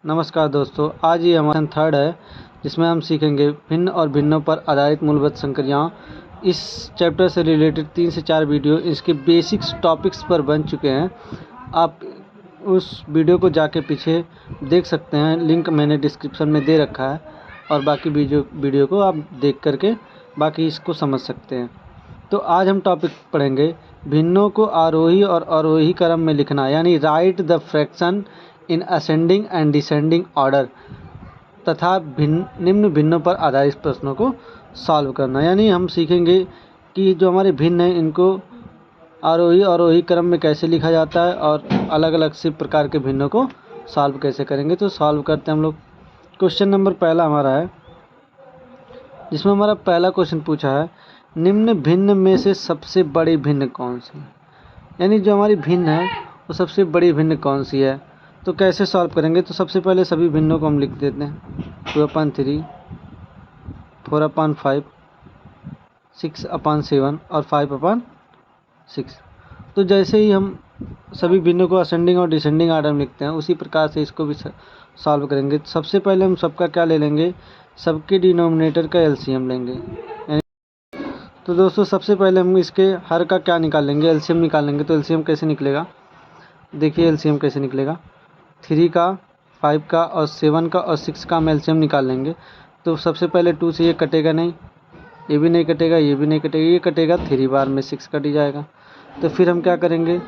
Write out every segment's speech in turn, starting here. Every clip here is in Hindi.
नमस्कार दोस्तों, आज ये हमारा थर्ड है जिसमें हम सीखेंगे भिन्न और भिन्नों पर आधारित मूलभूत संक्रियाओं। इस चैप्टर से रिलेटेड 3 से 4 वीडियो इसके बेसिक्स टॉपिक्स पर बन चुके हैं। आप उस वीडियो को जाके पीछे देख सकते हैं, लिंक मैंने डिस्क्रिप्शन में दे रखा है और बाकी वीडियो को आप देख करके बाकी इसको समझ सकते हैं। तो आज हम टॉपिक पढ़ेंगे भिन्नों को आरोही और अवरोही क्रम में लिखना, यानी right the fraction in ascending and descending order तथा निम्न भिन्नों पर आधारित प्रश्नों को सॉल्व करना। यानी हम सीखेंगे कि जो हमारे भिन्न हैं इनको आरोही और अवरोही क्रम में कैसे लिखा जाता है और अलग अलग से प्रकार के भिन्नों को सॉल्व कैसे करेंगे। तो सॉल्व करते हैं हम लोग। क्वेश्चन नंबर पहला हमारा है, जिसमें हमारा पहला क्वेश्चन पूछा है निम्न भिन्न में से सबसे बड़ी भिन्न कौन सी है। यानी जो हमारी भिन्न है वो सबसे बड़ी भिन्न कौन सी है। तो कैसे सॉल्व करेंगे। तो सबसे पहले सभी भिन्नों को हम लिख देते हैं 2/3, 4/5, 6/7 और 5/6। तो जैसे ही हम सभी भिन्नों को असेंडिंग और डिसेंडिंग आर्डर में लिखते हैं उसी प्रकार से इसको भी सॉल्व करेंगे। तो सबसे पहले हम सबका क्या ले लेंगे, सबके डिनोमिनेटर का एलसीएम लेंगे। तो दोस्तों सबसे पहले हम इसके हर का क्या निकाल लेंगे, एलसीएम निकाल लेंगे। तो एलसीएम कैसे निकलेगा, देखिए एलसीएम कैसे निकलेगा। 3 का, 5 का और 7 का और 6 का हम एलसीएम निकाल लेंगे। तो सबसे पहले 2 से ये कटेगा नहीं, ये भी नहीं कटेगा, ये भी नहीं कटेगा, ये कटेगा 3 बार में 6 कट ही जाएगा। तो फिर हम क्या करेंगे,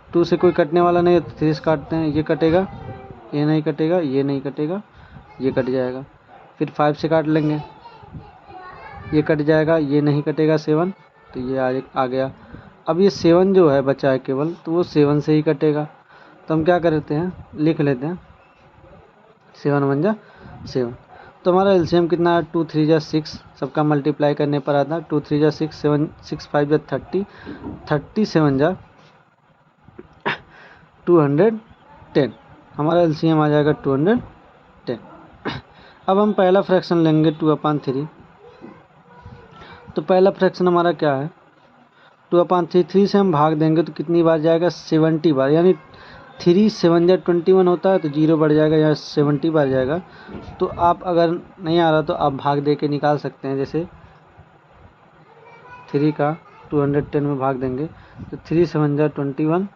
2 से कोई कटने वाला नहीं है तो 3 से काटते हैं, ये कटेगा, ये नहीं कटेगा, ये नहीं कटेगा, ये कट जाएगा। फिर 5 से काट लेंगे, ये कट जाएगा, ये नहीं कटेगा 7, तो ये आ गया। अब ये 7 जो है बचा है केवल, तो वो 7 से ही कटेगा। तो हम क्या करते हैं, लिख लेते हैं 7 1 जा 7। तो हमारा एलसीएम कितना है, 2 3 जा 6, सबका मल्टीप्लाई करने पर आता है 2 3 जा 6, 7 6 5 जा 30, 37 जा 210। हमारा एलसीएम आ जाएगा 210। अब हम पहला फ्रैक्शन लेंगे 2/3। तो पहला फ्रैक्शन हमारा क्या है, 2/3। 3 से हम भाग देंगे तो कितनी बार जाएगा, 70 बार। यानी 3 7 जा 21 होता है, तो 0 बढ़ जाएगा, यहाँ 70 बार जाएगा। तो आप अगर नहीं आ रहा तो आप भाग दे के निकाल सकते हैं। जैसे 3 का 210 में भाग देंगे तो 3 7 जा 21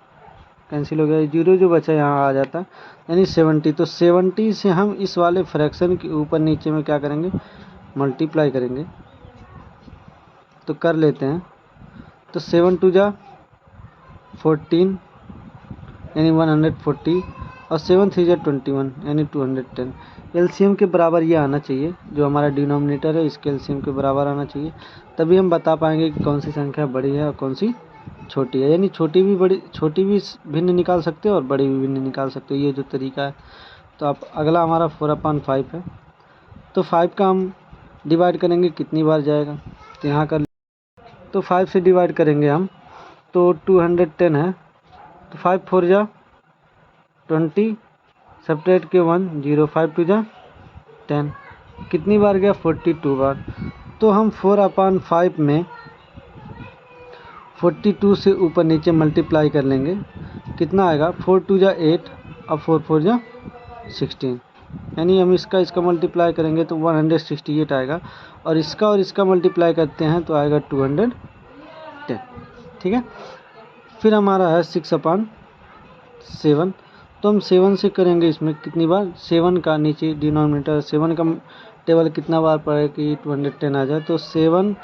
कैंसिल हो गया, 0 जो बचा यहाँ आ जाता है, यानी 70। तो 70 से हम इस वाले फ्रैक्शन के ऊपर नीचे में क्या करेंगे, मल्टीप्लाई करेंगे। तो कर लेते हैं। तो 7 2 जा 14 यानी 140 और 7 3 जा 21 यानी 210। एलसीएम के बराबर ये आना चाहिए, जो हमारा डिनोमिनेटर है इसके एलसीएम के बराबर आना चाहिए, तभी हम बता पाएंगे कि कौन सी संख्या बड़ी है और कौन सी छोटी है। यानी छोटी भी भिन्न निकाल सकते हो और बड़ी भी भिन्न निकाल सकते हो, ये जो तरीका है। तो आप अगला हमारा 4/5 है। तो 5 का हम डिवाइड करेंगे, कितनी बार जाएगा, तो यहाँ कर, तो 5 से डिवाइड करेंगे हम तो 210 है। तो 5 4 जा 20, सब्ट्रैक्ट के 1 0, 5 2 जा 10, कितनी बार गया, 42 बार। तो हम 4/5 में 42 से ऊपर नीचे मल्टीप्लाई कर लेंगे, कितना आएगा, 4 2 जा 8 और 4 4 जा 16। यानी हम इसका मल्टीप्लाई करेंगे तो 168 आएगा, और इसका मल्टीप्लाई करते हैं तो आएगा 210। ठीक है। फिर हमारा है 6/7। तो हम 7 से करेंगे, इसमें कितनी बार, 7 का नीचे डिनोमिनेटर 7 का टेबल कितना बार पढ़े कि 210 आ जाए। तो 7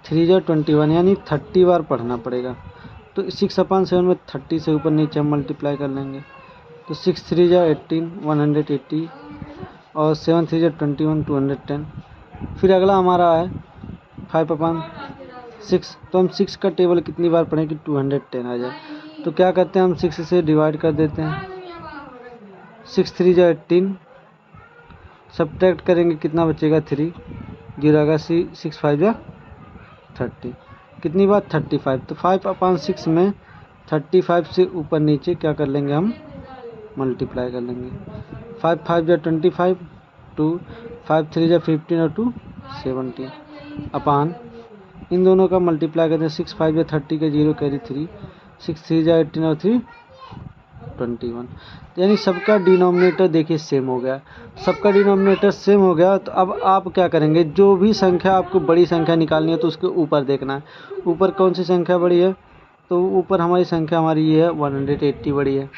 3 जा 21 यानी 30 बार पढ़ना पड़ेगा। तो 6/7 में 30 से ऊपर नीचे हम मल्टीप्लाई कर लेंगे। तो 6 3 जा 18 180 और 7 3 जा 21 210। फिर अगला हमारा है 5/6। तो हम 6 का टेबल कितनी बार पढ़ें कि 210 आ जाए। तो क्या करते हैं, हम 6 से डिवाइड कर देते हैं, 6 3 जा 18, सब्ट्रैक्ट करेंगे कितना बचेगा 3, 0 आएगा, 6 5 जा 30, कितनी बार 35। तो 5/6 में 35 से ऊपर नीचे क्या कर लेंगे, हम मल्टीप्लाई कर लेंगे। 5 5 जा 25, 2 5 3 जा 15 और 2 17 अपान इन दोनों का मल्टीप्लाई करते हैं। 6 5 जा 30 का 0 कैरी 3, 6 3 जा 18 और 3 21। यानी सबका डिनोमिनेटर देखिए सेम हो गया, सबका डिनोमिनेटर सेम हो गया। तो अब आप क्या करेंगे, जो भी संख्या आपको बड़ी संख्या निकालनी है तो उसके ऊपर देखना है, ऊपर कौन सी संख्या बड़ी है, तो ऊपर हमारी संख्या हमारी ये है 180 बड़ी है,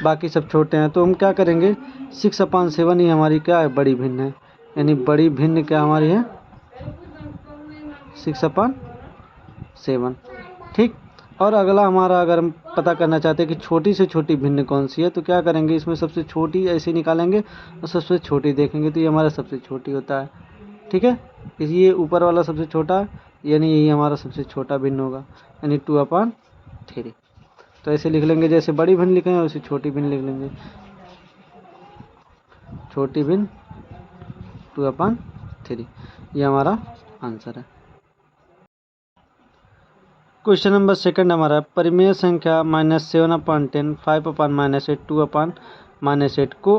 बाकी सब छोटे हैं। तो हम क्या करेंगे, 6/7 ही हमारी क्या है, बड़ी भिन्न है, यानी बड़ी भिन्न क्या हमारी है 6/7। ठीक। और अगला हमारा, अगर हम पता करना चाहते हैं कि छोटी से छोटी भिन्न कौन सी है, तो क्या करेंगे, इसमें सबसे छोटी ऐसे निकालेंगे और सबसे छोटी देखेंगे, तो ये हमारा सबसे छोटी होता है। ठीक है, ये ऊपर वाला सबसे छोटा, यानी यही हमारा सबसे छोटा भिन्न होगा, यानी 2/3। तो ऐसे लिख लेंगे, जैसे बड़ी भिन्न लिखेंगे वैसे छोटी भिन्न लिख लेंगे, छोटी भिन्न 2/3। ये हमारा आंसर है। क्वेश्चन नंबर सेकंड हमारा, परिमेय संख्या -7/10, 5/-8, 2/-8 को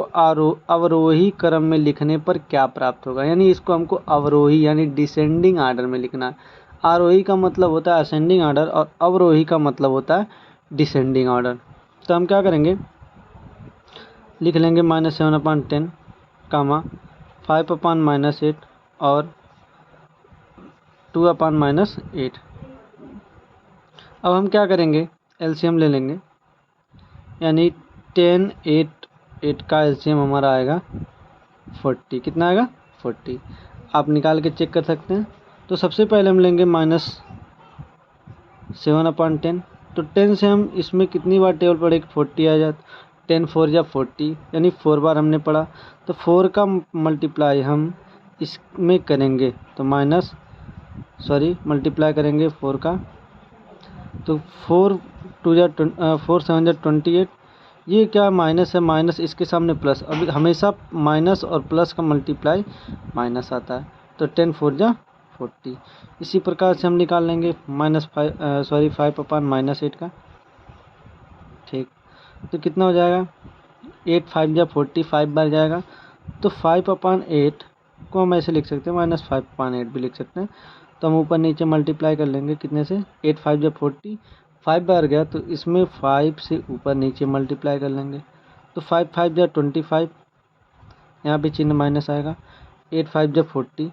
अवरोही क्रम में लिखने पर क्या प्राप्त होगा। यानी इसको हमको अवरोही यानी डिसेंडिंग आर्डर में लिखना है। आरोही का मतलब होता है असेंडिंग आर्डर और अवरोही का मतलब होता है डिसेंडिंग आर्डर। तो हम क्या करेंगे, लिख लेंगे -7/10, 5/-8 और 2/-8। अब हम क्या करेंगे, एलसीएम ले लेंगे, यानी 10, 8 का एलसीएम हमारा आएगा 40। कितना आएगा 40, आप निकाल के चेक कर सकते हैं। तो सबसे पहले हम लेंगे -7/10, तो 10 से हम इसमें कितनी बार टेबल पढ़े, 40 आ जाता, 10 4 या 40, यानी 4 बार हमने पढ़ा। तो 4 का मल्टीप्लाई हम इसमें करेंगे, तो मल्टीप्लाई करेंगे 4 का, तो 4 7 28। ये क्या माइनस है, माइनस इसके सामने प्लस, अभी हमेशा माइनस और प्लस का मल्टीप्लाई माइनस आता है। तो 10 4 जा 40। इसी प्रकार से हम निकाल लेंगे -5/-8 का। ठीक, तो कितना हो जाएगा, 8 5 जा 40, 5 बार जाएगा। तो 5/8 को हम ऐसे लिख सकते हैं, -5/8 भी लिख सकते हैं। तो हम ऊपर नीचे मल्टीप्लाई कर लेंगे कितने से, 8 5 जा 40, 5 बार गया तो इसमें 5 से ऊपर नीचे मल्टीप्लाई कर लेंगे। तो 5 5 जा 25, यहाँ भी चिन्ह माइनस आएगा, 8 5 जा 40।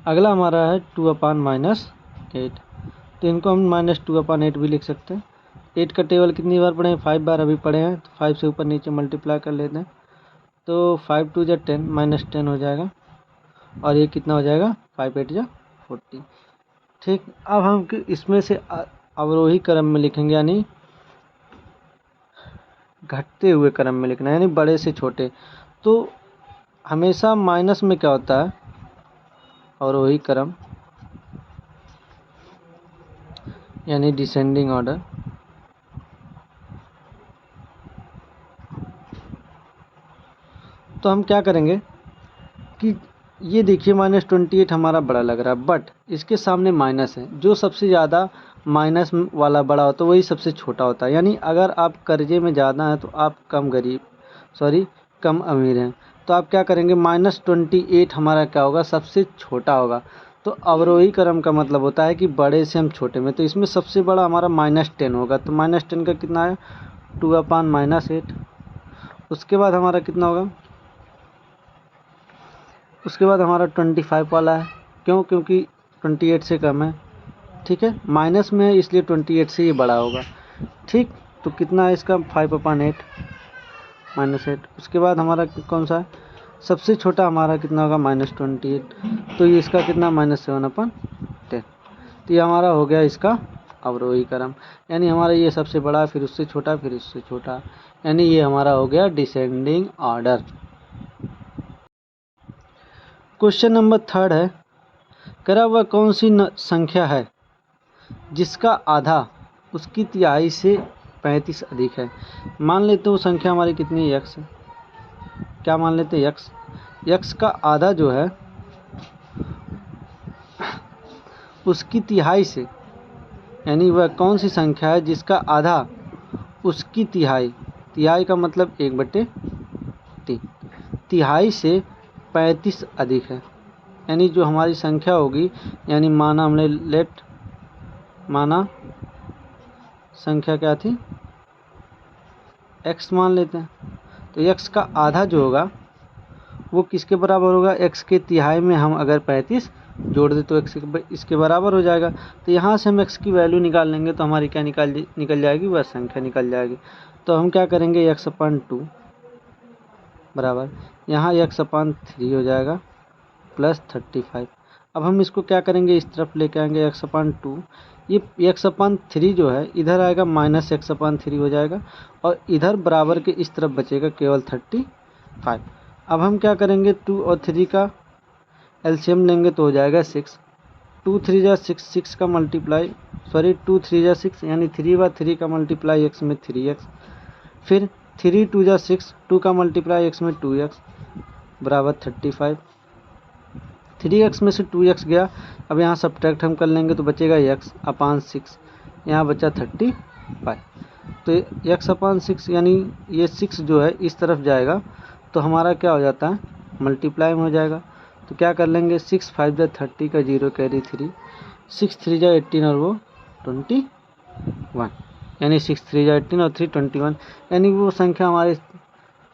अगला हमारा है 2/-8, तो इनको हम -2/8 भी लिख सकते हैं। 8 का टेबल कितनी बार पढ़े हैं, 5 बार अभी पढ़े हैं, तो 5 से ऊपर नीचे मल्टीप्लाई कर लेते हैं। तो 5 2 जा 10, -10 हो जाएगा, और ये कितना हो जाएगा 5 8 जा 40। ठीक, अब हम इसमें से अवरोही क्रम में लिखेंगे, यानी घटते हुए क्रम में लिखना है, यानी बड़े से छोटे। तो हमेशा माइनस में क्या होता है, अवरोही क्रम यानी डिसेंडिंग ऑर्डर। तो हम क्या करेंगे कि ये देखिए -28 हमारा बड़ा लग रहा है, बट इसके सामने माइनस है, जो सबसे ज़्यादा माइनस वाला बड़ा होता है वही सबसे छोटा होता है। यानी अगर आप कर्जे में ज़्यादा हैं तो आप कम अमीर हैं, तो आप क्या करेंगे, -28 हमारा क्या होगा, सबसे छोटा होगा। तो अवरोही क्रम का मतलब होता है कि बड़े से हम छोटे में, तो इसमें सबसे बड़ा हमारा -10 होगा। तो -10 का कितना है, 2/-8। उसके बाद हमारा कितना होगा, उसके बाद हमारा 25 वाला है, क्योंकि 28 से कम है। ठीक है, माइनस में है इसलिए 28 से ये बड़ा होगा। ठीक, तो कितना है इसका 5/8 -8। उसके बाद हमारा कौन सा है, सबसे छोटा हमारा कितना होगा -28, तो ये इसका कितना -7/10। तो ये हमारा हो गया इसका अवरोही क्रम, यानी हमारा ये सबसे बड़ा, फिर उससे छोटा, फिर उससे छोटा, यानी ये हमारा हो गया descending order. Question number third है, करा वह कौन सी संख्या है जिसका आधा उसकी तिहाई से 35 अधिक है। मान लेते वो संख्या हमारी कितनी है, x है। क्या मान लेते हैं, x का आधा जो है उसकी तिहाई से, यानी वह कौन सी संख्या है जिसका आधा उसकी तिहाई का मतलब 1/3, तिहाई से 35 अधिक है। यानी जो हमारी संख्या होगी, यानी माना संख्या क्या थी x मान लेते हैं। तो x का आधा जो होगा वो किसके बराबर होगा, x के तिहाई में हम अगर 35 जोड़ दें तो x इसके बराबर हो जाएगा। तो यहाँ से हम x की वैल्यू निकाल लेंगे तो हमारी क्या निकल जाएगी, वह संख्या निकल जाएगी। तो हम क्या करेंगे, x/2 बराबर यहाँ x/3 हो जाएगा प्लस 35। अब हम इसको क्या करेंगे, इस तरफ लेके आएंगे x/2, ये x/3 जो है इधर आएगा माइनस x/3 हो जाएगा और इधर बराबर के इस तरफ बचेगा केवल 35। अब हम क्या करेंगे, 2 और 3 का एलसीएम लेंगे तो हो जाएगा 6। 2 3 जा 6, 6 का मल्टीप्लाई 2 3 जा 6 यानी 3/3 का मल्टीप्लाई x में 3x, फिर 3 2 जा 6, 2 का मल्टीप्लाई x में 2x बराबर 35। 3x में से 2x गया, अब यहाँ सब्ट्रैक्ट हम कर लेंगे तो बचेगा x/6, यहाँ बचा 35। तो x/6 यानी ये 6 जो है इस तरफ जाएगा तो हमारा क्या हो जाता है, मल्टीप्लाई में हो जाएगा। तो क्या कर लेंगे, 6 5 जा 30 का 0 कैरी 3, 6 3 जा 18 और वो 21, यानी 6 3 जा 18 और 3 21, यानी वो संख्या हमारी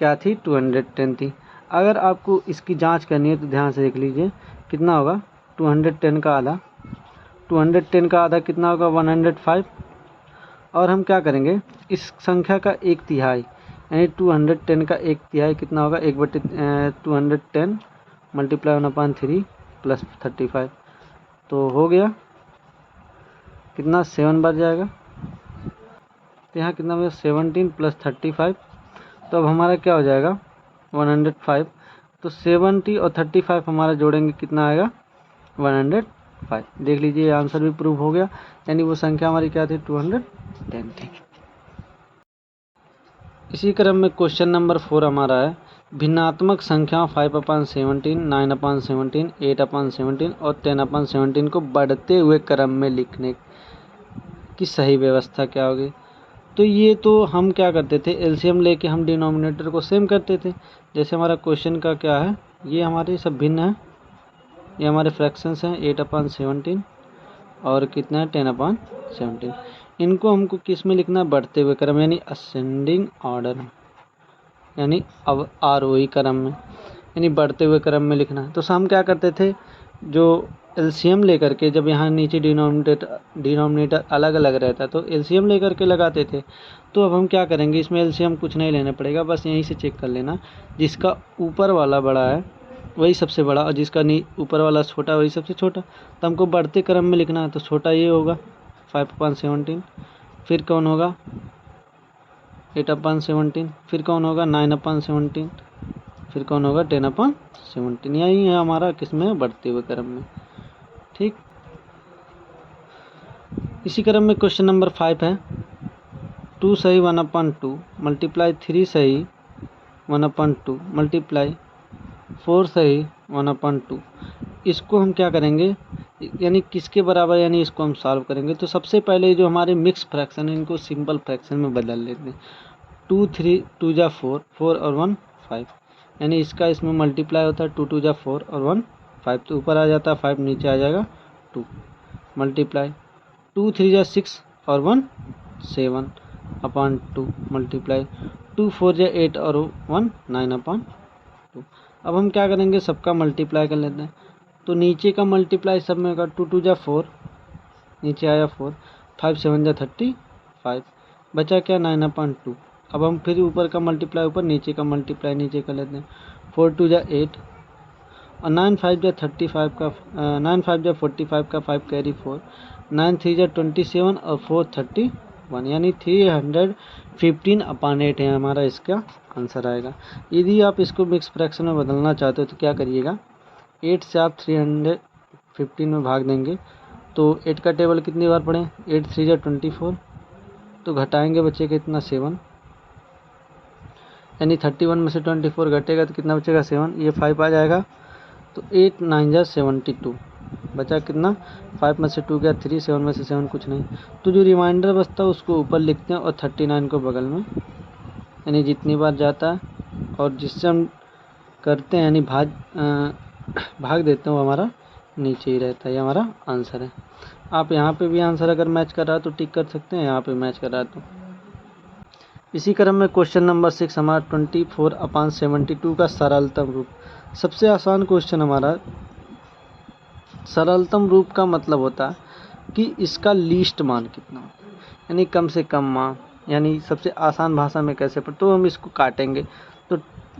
क्या थी, 210 थी। अगर आपको इसकी जांच करनी है तो ध्यान से देख लीजिए कितना होगा, 210 का आधा, 210 का आधा कितना होगा, 105। और हम क्या करेंगे, इस संख्या का 1/3 यानी 210 का 1/3 कितना होगा, 1/210 मल्टीप्लाई 1/3 प्लस 35, तो हो गया कितना, 7 बार जाएगा। तो यहाँ कितना हो गया, 17 प्लस 35। तो अब हमारा क्या हो जाएगा, 105। तो 70 और 35 हमारा जोड़ेंगे कितना आएगा, 105। देख लीजिए आंसर भी प्रूव हो गया, यानी वो संख्या हमारी क्या थी, 210 थी। इसी क्रम में क्वेश्चन नंबर 4 हमारा है, भिन्नात्मक संख्याओं 5/17, 9/17, 8/17 और 10/17 को बढ़ते हुए क्रम में लिखने की सही व्यवस्था क्या होगी। तो ये तो हम क्या करते थे, एलसीएम लेके हम डिनोमिनेटर को सेम करते थे। जैसे हमारा क्वेश्चन का क्या है, ये हमारे सब भिन्न है, ये हमारे फ्रैक्शंस हैं 8/17 और कितना है 10/17। इनको हमको किस में लिखना है, बढ़ते हुए क्रम यानी असेंडिंग ऑर्डर, यानी अब आरोही क्रम में, यानी बढ़ते हुए क्रम में लिखना है। तो हम क्या करते थे, जो एलसीएम लेकर के, जब यहाँ नीचे डिनोमिनेटर अलग अलग रहता है तो एलसीएम लेकर के लगाते थे। तो अब हम क्या करेंगे, इसमें एलसीएम कुछ नहीं लेना पड़ेगा, बस यहीं से चेक कर लेना, जिसका ऊपर वाला बड़ा है वही सबसे बड़ा और जिसका ऊपर वाला छोटा वही सबसे छोटा। तो हमको बढ़ते क्रम में लिखना है, तो छोटा ये होगा 5/17, फिर कौन होगा 8/17, फिर कौन होगा 9/17, फिर कौन होगा 10/17। यही है हमारा किसमें, बढ़ते हुए क्रम में। ठीक, इसी क्रम में क्वेश्चन नंबर 5 है, 2 सही 1/2 मल्टीप्लाई 3 सही 1/2 मल्टीप्लाई 4 सही 1/2। इसको हम क्या करेंगे, यानी किसके बराबर, यानी इसको हम सॉल्व करेंगे। तो सबसे पहले जो हमारे मिक्स फ्रैक्शन है इनको सिंपल फ्रैक्शन में बदल लेते हैं। 2 3 2 जा 4, 4 और 1 5, यानी इसका इसमें मल्टीप्लाई होता है 2 2 जा 4 और 1 5, तो ऊपर आ जाता है 5, नीचे आ जाएगा 2 मल्टीप्लाई 2 3 जा 6 और 1 7/2 मल्टीप्लाई 2 4 जा 8 और 1 9/2। अब हम क्या करेंगे, सबका मल्टीप्लाई कर लेते हैं। तो नीचे का मल्टीप्लाई सब में होगा, 2 2 जा 4, नीचे आया 4, 5 7 जा 35, बचा क्या 9/2। अब हम फिर ऊपर का मल्टीप्लाई ऊपर, नीचे का मल्टीप्लाई नीचे कर लेते हैं। 4 2 जा 8 और 9 5 जा 35 का 9 5 जा 45 का 5 कैरी 4, 9 3 जा 27 और 4 31, यानी 315/8 है हमारा इसका आंसर आएगा। यदि आप इसको मिक्स फ्रैक्शन में बदलना चाहते हो तो क्या करिएगा, 8 से आप 315 में भाग देंगे तो 8 का टेबल कितनी बार पढ़ें, 8 3 जा 24, तो घटाएंगे बचेगा इतना 7, यानी 31 में से 24 घटेगा तो कितना बचेगा 7, ये 5 आ जाएगा। तो 8 9 जा 72, बचा कितना 5 में से 2 गया 3, 7 में से 7 कुछ नहीं, तो जो रिमाइंडर बचता है उसको ऊपर लिखते हैं और 39 को बगल में, यानी जितनी बार जाता है और जिससे हम करते हैं यानी भाग देते हैं वो हमारा नीचे ही रहता है। ये हमारा आंसर है। आप यहाँ पे भी आंसर अगर मैच कर रहा है तो टिक कर सकते हैं, यहाँ पे मैच कर रहा है तो। इसी क्रम में क्वेश्चन नंबर 6 हमारा 24/72 का सरलतम रूप। सबसे आसान क्वेश्चन हमारा। सरलतम रूप का मतलब होता है कि इसका लीस्ट मान कितना होता है, यानी कम से कम मान, यानी सबसे आसान भाषा में कैसे पर। तो हम इसको काटेंगे, तो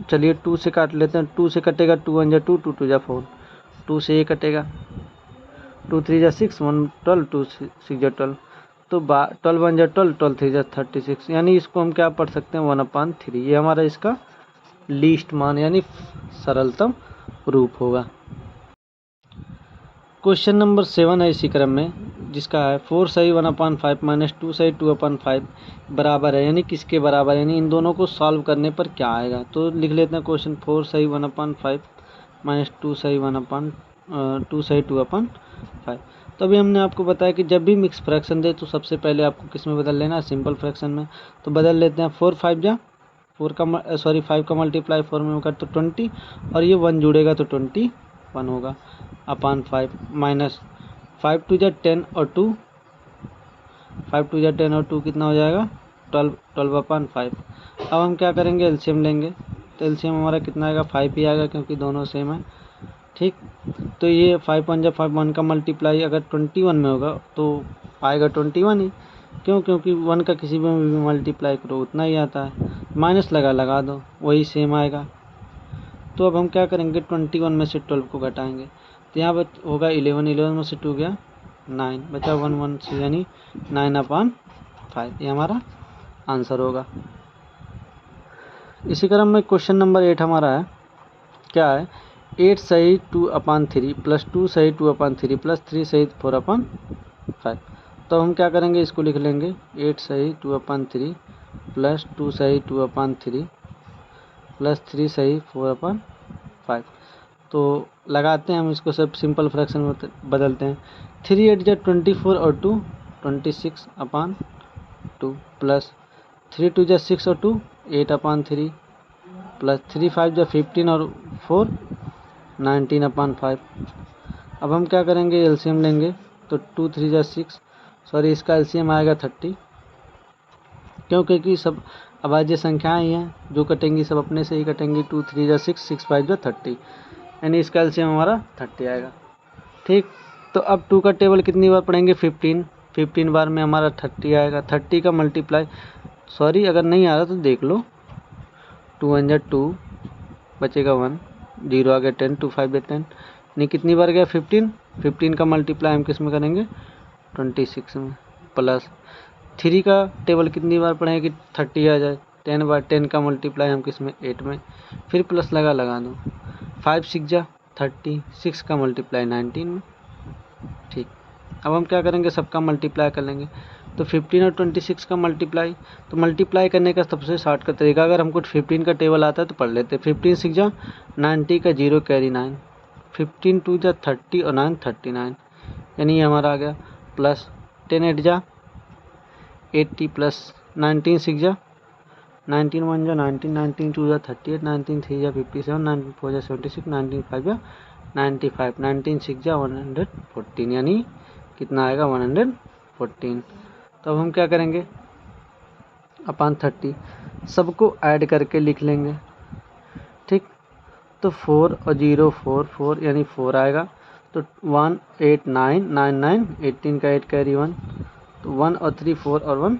चलिए 2 से काट लेते हैं। 2 से कटेगा 2 1 जा 2, 2 2 जा 4, 2 से ये कटेगा, 2 3 जा 6, 1 12, 2 6 जा 12, तो 12 1 जा 12, 12 3 जा 36, यानी इसको हम क्या पढ़ सकते हैं 1/3। ये हमारा इसका लीस्ट मान यानी सरलतम रूप होगा। क्वेश्चन नंबर 7 है इसी क्रम में, जिसका है 4 सही 1/5 माइनस 2 सही 2/5 बराबर है, यानी किसके बराबर, यानी इन दोनों को सॉल्व करने पर क्या आएगा। तो लिख लेते हैं क्वेश्चन 4 सही 1/5 माइनस 2 सही 2/5। तो अभी हमने आपको बताया कि जब भी मिक्स फ्रैक्शन दे तो सबसे पहले आपको किस में बदल लेना है, सिंपल फ्रैक्शन में। तो बदल लेते हैं 4 5 जा 5 का मल्टीप्लाई 4 में होगा तो 20, और ये 1 जुड़ेगा तो 21 होगा अपान 5 माइनस 5 2 जा 10 और 2, 5 2 जा 10 और 2 कितना हो जाएगा 12/5। अब हम क्या करेंगे, एलसीएम लेंगे। तो एलसीएम हमारा कितना आएगा 5 ही आएगा, क्योंकि दोनों सेम है। ठीक, तो ये 5 1 जा 5, 1 का मल्टीप्लाई अगर 21 में होगा तो आएगा 21 ही। क्यों, क्योंकि 1 का किसी में भी मल्टीप्लाई करो उतना ही आता है। माइनस लगा दो, वही सेम आएगा। तो अब हम क्या करेंगे 21 में से 12 को घटाएंगे, तो यहाँ पर होगा 11, 11 में से 2 गया 9, बचा 1 1 से, यानी 9/5। ये हमारा आंसर होगा। इसी क्रम में क्वेश्चन नंबर 8 हमारा है, क्या है 8 सही 2/3 प्लस 2 सही 2/3 प्लस 3 सही 4/5। तो हम क्या करेंगे, इसको लिख लेंगे 8 सही 2/3 प्लस 2 सही 2/3 प्लस 3 सही 4/5। तो लगाते हैं हम इसको, सब सिंपल फ्रैक्शन में बदलते हैं। 3 8 जा 24 और 2 26/2 प्लस 3 2 जा 6 और 2 8/3 प्लस 3 5 जा 15 और 4 19/5। अब हम क्या करेंगे, एलसीएम लेंगे। तो 2 3 जा 6, सॉरी इसका एलसीएम आएगा 30, क्योंकि सब अभाज्य संख्याएं ही हैं, जो कटेंगी सब अपने से ही कटेंगी। 2 3 जा 6, 6 5 जा 30, यानी इसका एलसीएम हमारा 30 आएगा। ठीक, तो अब 2 का टेबल कितनी बार पढ़ेंगे 15, 15 बार में हमारा 30 आएगा। 30 का मल्टीप्लाई, सॉरी अगर नहीं आ रहा तो देख लो, 2 1 जा 2, बचेगा 1, 0 आ गया 10, 2 5 जा 10, यानी कितनी बार गया 15। 15 का मल्टीप्लाई हम किस में करेंगे 26 में, प्लस 3 का टेबल कितनी बार पढ़ेंगे कि 30 आ जाए, 10 बार 10 का मल्टीप्लाई हम किस में 8 में, फिर प्लस लगा दो, 5 6 जा 30, 6 का मल्टीप्लाई 19 में। ठीक, अब हम क्या करेंगे, सबका मल्टीप्लाई कर लेंगे। तो 15 और 26 का मल्टीप्लाई, तो मल्टीप्लाई करने का सबसे शॉर्ट का तरीका, अगर हमको 15 का टेबल आता है तो पढ़ लेते हैं। 15 6 जा 90 का 0 कैरी 9, 15 2 जा 30 और 9 39, यानी ये हमारा आ गया। प्लस 10 8 जा 80 प्लस 19 6 जा 19 1 जा 19, 19 2 जा 38, 19 3 जा 57, 19 4 जा 76, 19 5 जा 95, 19 6 जा 114, यानी कितना आएगा 114। तो अब हम क्या करेंगे, अपान 30 सबको ऐड करके लिख लेंगे। ठीक, तो 4 और 0 4 4, यानी 4 आएगा। तो 1 8 9 9 9, 18 का 8 कैरी 1, तो 1 और 3 4 और 1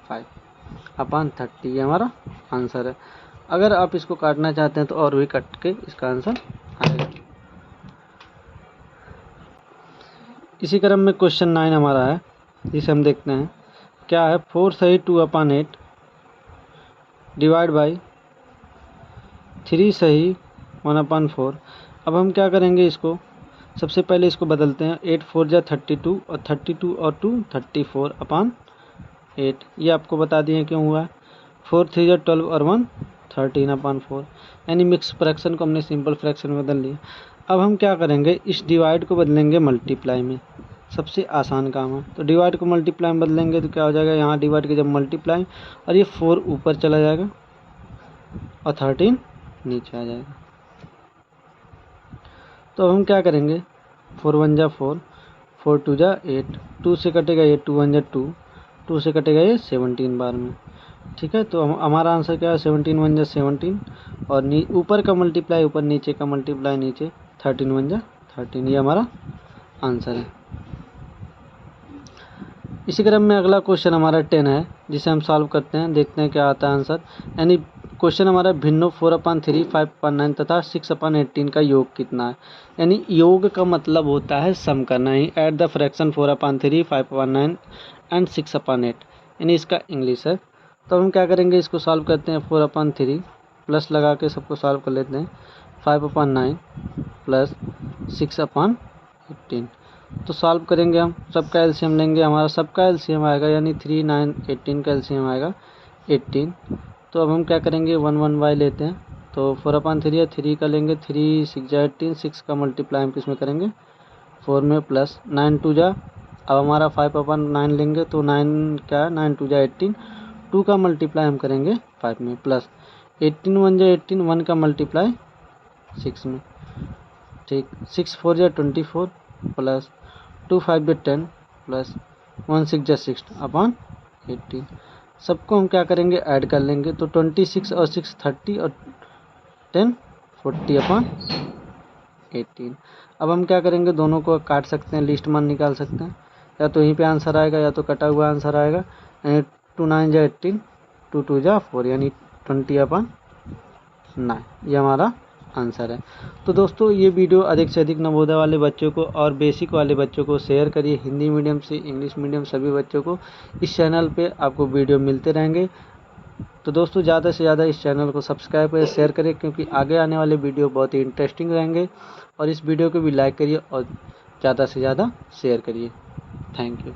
5 अपान 30, ये हमारा आंसर है। अगर आप इसको काटना चाहते हैं तो और भी कट के इसका आंसर आएगा। इसी क्रम में क्वेश्चन 9 हमारा है, जिसे हम देखते हैं, क्या है 4 सही 2/8 डिवाइड बाई 3 सही 1/4। अब हम क्या करेंगे, इसको सबसे पहले इसको बदलते हैं। 8 4 जा 32 और 32 और 2 34/8, ये आपको बता दिए क्यों हुआ है। 4 3 जा 12 और 1 13/4, यानी मिक्स फ्रैक्शन को हमने सिंपल फ्रैक्शन में बदल लिया। अब हम क्या करेंगे, इस डिवाइड को बदलेंगे मल्टीप्लाई में, सबसे आसान काम है। तो डिवाइड को मल्टीप्लाई में बदलेंगे तो क्या हो जाएगा, यहाँ डिवाइड के जब मल्टीप्लाई, और ये 4 ऊपर चला जाएगा और 13 नीचे आ जाएगा। तो हम क्या करेंगे, 4 1 जा 4, 4 2 जा 8, 2 से कटेगा ये 2 1 जा 2, 2 से कटेगा ये 17 बार में, ठीक है, तो हमारा आंसर क्या है 17 वन जा 17 और ऊपर का मल्टीप्लाई ऊपर, नीचे का मल्टीप्लाई नीचे, 13 वन जा 13, ये हमारा आंसर है। इसी क्रम में अगला क्वेश्चन हमारा 10 है जिसे हम सॉल्व करते हैं, देखते हैं क्या आता है आंसर। यानी क्वेश्चन हमारा भिन्नों 4/3 5/9 तथा 6/18 का योग कितना है। यानी योग का मतलब होता है सम करना ही, एट द फ्रैक्शन 4/3 5/9 एंड 6/8, यानी इसका इंग्लिश है। तो हम क्या करेंगे, इसको सॉल्व करते हैं। 4/3 प्लस लगा के सबको सॉल्व कर लेते हैं, 5/9 प्लस 6/18। तो सॉल्व करेंगे हम, सबका एलसीएम लेंगे, हमारा सबका एलसीएम आएगा यानी 3 9 18 का एलसीएम आएगा 18। तो अब हम क्या करेंगे 1 1 बाई लेते हैं, तो 4/3 है, 3 का लेंगे, 3 6 जा 18, 6 का मल्टीप्लाई हम किस में करेंगे 4 में, प्लस 9 2 जा, अब हमारा 5/9 लेंगे तो 9 क्या है 9 2 जा 18, 2 का मल्टीप्लाई हम करेंगे 5 में, प्लस 18 1 जा 18, 1 का मल्टीप्लाई 6 में, ठीक, 6 4 जा 24 प्लस 2 5 जा 10 प्लस 1 6 जा 60/18। सबको हम क्या करेंगे ऐड कर लेंगे, तो 26 और 6 30 और 10 40/18। अब हम क्या करेंगे, दोनों को काट सकते हैं, लिस्ट मान निकाल सकते हैं, या तो यहीं पे आंसर आएगा या तो कटा हुआ आंसर आएगा। यानी 2 9 जा 18, 2 2 जा 4, यानी 20/9, ये हमारा आंसर है। तो दोस्तों ये वीडियो अधिक से अधिक नवोदय वाले बच्चों को और बेसिक वाले बच्चों को शेयर करिए, हिंदी मीडियम से इंग्लिश मीडियम सभी बच्चों को इस चैनल पे आपको वीडियो मिलते रहेंगे। तो दोस्तों ज़्यादा से ज़्यादा इस चैनल को सब्सक्राइब करिए, शेयर करिए, क्योंकि आगे आने वाले वीडियो बहुत ही इंटरेस्टिंग रहेंगे। और इस वीडियो को भी लाइक करिए और ज़्यादा से ज़्यादा शेयर करिए। Thank you.